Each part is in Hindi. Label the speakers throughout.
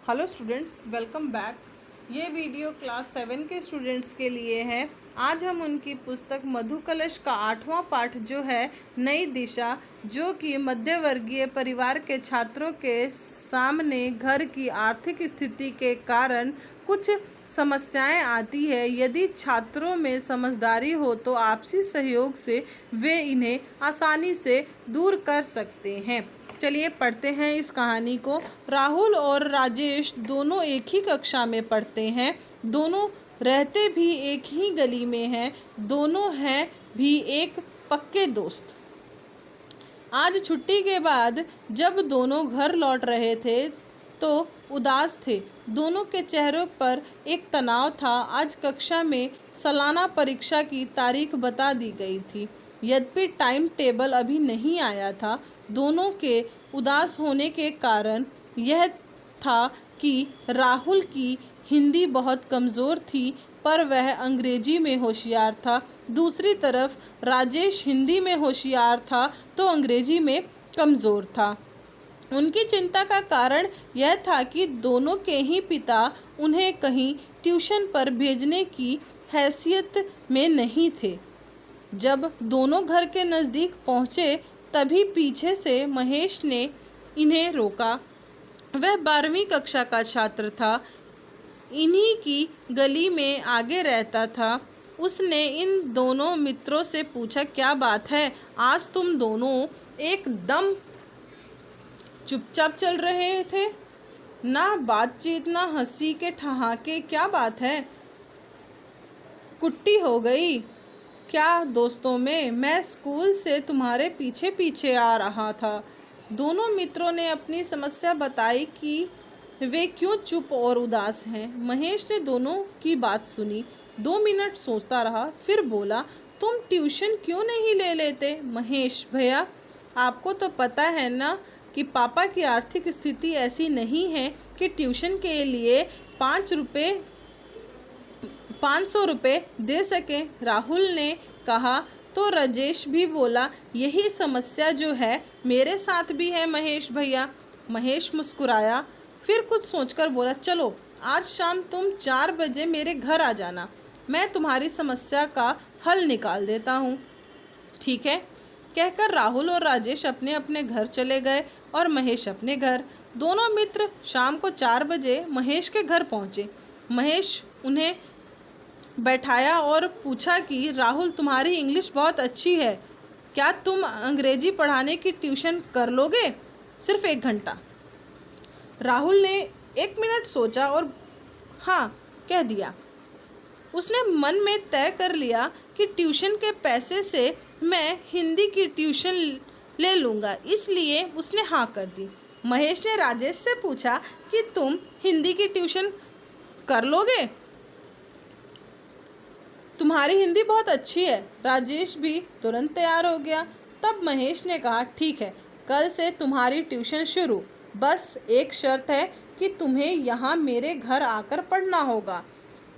Speaker 1: Hello students, welcome back. ये वीडियो क्लास 7 के स्टूडेंट्स के लिए है। आज हम उनकी पुस्तक मधुकलश का 8वां पाठ जो है नई दिशा, जो कि मध्यवर्गीय परिवार के छात्रों के सामने घर की आर्थिक स्थिति के कारण कुछ समस्याएं आती है। यदि छात्रों में समझदारी हो तो आपसी सहयोग से वे इन्हें आसानी से दूर कर सकते हैं। चलिए पढ़ते हैं इस कहानी को। राहुल और राजेश दोनों एक ही कक्षा में पढ़ते हैं। दोनों रहते भी एक ही गली में हैं। दोनों हैं भी एक पक्के दोस्त। आज छुट्टी के बाद जब दोनों घर लौट रहे थे तो उदास थे। दोनों के चेहरों पर एक तनाव था। आज कक्षा में सालाना परीक्षा की तारीख बता दी गई थी। यद्यपि टाइम टेबल अभी नहीं आया था। दोनों के उदास होने के कारण यह था कि राहुल की हिंदी बहुत कमज़ोर थी, पर वह अंग्रेजी में होशियार था। दूसरी तरफ राजेश हिंदी में होशियार था तो अंग्रेजी में कमज़ोर था। उनकी चिंता का कारण यह था कि दोनों के ही पिता उन्हें कहीं ट्यूशन पर भेजने की हैसियत में नहीं थे। जब दोनों घर के नज़दीक पहुँचे तभी पीछे से महेश ने इन्हें रोका। वह 12वीं कक्षा का छात्र था, इन्हीं की गली में आगे रहता था। उसने इन दोनों मित्रों से पूछा, क्या बात है, आज तुम दोनों एकदम चुपचाप चल रहे थे, ना बातचीत ना हंसी के ठहाके, क्या बात है, कुट्टी हो गई क्या दोस्तों में? मैं स्कूल से तुम्हारे पीछे पीछे आ रहा था। दोनों मित्रों ने अपनी समस्या बताई कि वे क्यों चुप और उदास हैं। महेश ने दोनों की बात सुनी, 2 मिनट सोचता रहा, फिर बोला, तुम ट्यूशन क्यों नहीं ले लेते? महेश भैया, आपको तो पता है ना कि पापा की आर्थिक स्थिति ऐसी नहीं है कि ट्यूशन के लिए 500 रुपये दे सकें। राहुल ने कहा तो राजेश भी बोला, यही समस्या जो है मेरे साथ भी है महेश भैया। महेश मुस्कुराया, फिर कुछ सोचकर बोला, चलो आज शाम तुम 4 बजे मेरे घर आ जाना, मैं तुम्हारी समस्या का हल निकाल देता हूँ। ठीक है, कहकर राहुल और राजेश अपने अपने घर चले गए और महेश अपने घर। दोनों मित्र शाम को 4 बजे महेश के घर पहुँचे। महेश उन्हें बैठाया और पूछा कि राहुल, तुम्हारी इंग्लिश बहुत अच्छी है, क्या तुम अंग्रेजी पढ़ाने की ट्यूशन कर लोगे? सिर्फ 1 घंटा। राहुल ने 1 मिनट सोचा और हाँ कह दिया। उसने मन में तय कर लिया कि ट्यूशन के पैसे से मैं हिंदी की ट्यूशन ले लूँगा, इसलिए उसने हाँ कर दी। महेश ने राजेश से पूछा कि तुम हिंदी की ट्यूशन कर लोगे? तुम्हारी हिंदी बहुत अच्छी है। राजेश भी तुरंत तैयार हो गया। तब महेश ने कहा, ठीक है, कल से तुम्हारी ट्यूशन शुरू, बस एक शर्त है कि तुम्हें यहाँ मेरे घर आकर पढ़ना होगा।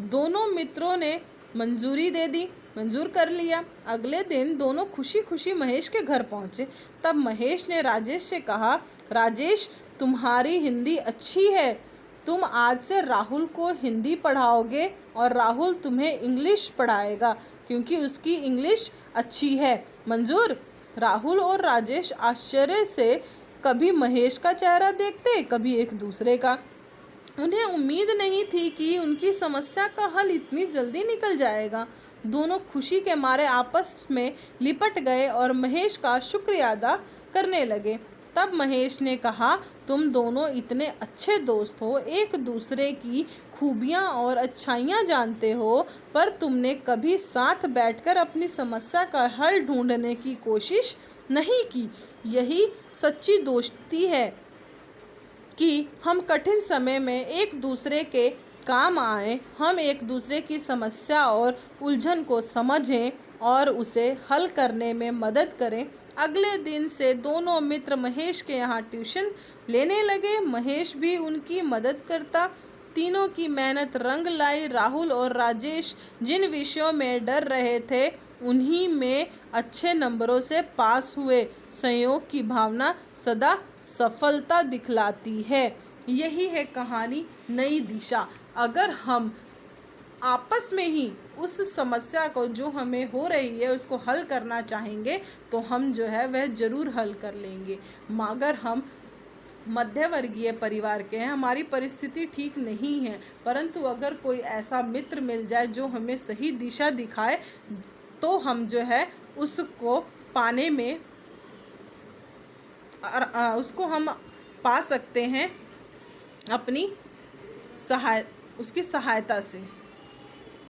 Speaker 1: दोनों मित्रों ने मंजूर कर लिया। अगले दिन दोनों खुशी खुशी महेश के घर पहुँचे। तब महेश ने राजेश से कहा, राजेश, तुम्हारी हिंदी अच्छी है, तुम आज से राहुल को हिंदी पढ़ाओगे और राहुल तुम्हें इंग्लिश पढ़ाएगा क्योंकि उसकी इंग्लिश अच्छी है। मंजूर? राहुल और राजेश आश्चर्य से कभी महेश का चेहरा देखते, कभी एक दूसरे का। उन्हें उम्मीद नहीं थी कि उनकी समस्या का हल इतनी जल्दी निकल जाएगा। दोनों खुशी के मारे आपस में लिपट गए और महेश का शुक्रिया अदा करने लगे। तब महेश ने कहा, तुम दोनों इतने अच्छे दोस्त हो, एक दूसरे की खूबियाँ और अच्छाइयाँ जानते हो, पर तुमने कभी साथ बैठकर अपनी समस्या का हल ढूंढने की कोशिश नहीं की। यही सच्ची दोस्ती है कि हम कठिन समय में एक दूसरे के काम आएं, हम एक दूसरे की समस्या और उलझन को समझें और उसे हल करने में मदद करें। अगले दिन से दोनों मित्र महेश के यहाँ ट्यूशन लेने लगे। महेश भी उनकी मदद करता। तीनों की मेहनत रंग लाई। राहुल और राजेश जिन विषयों में डर रहे थे उन्हीं में अच्छे नंबरों से पास हुए। सहयोग की भावना सदा सफलता दिखलाती है। यही है कहानी नई दिशा। अगर हम आपस में ही उस समस्या को जो हमें हो रही है उसको हल करना चाहेंगे तो हम जो है वह ज़रूर हल कर लेंगे। मगर हम मध्य वर्गीय परिवार के हैं, हमारी परिस्थिति ठीक नहीं है, परंतु अगर कोई ऐसा मित्र मिल जाए जो हमें सही दिशा दिखाए तो हम जो है उसको पाने में उसको हम पा सकते हैं अपनी उसकी सहायता से।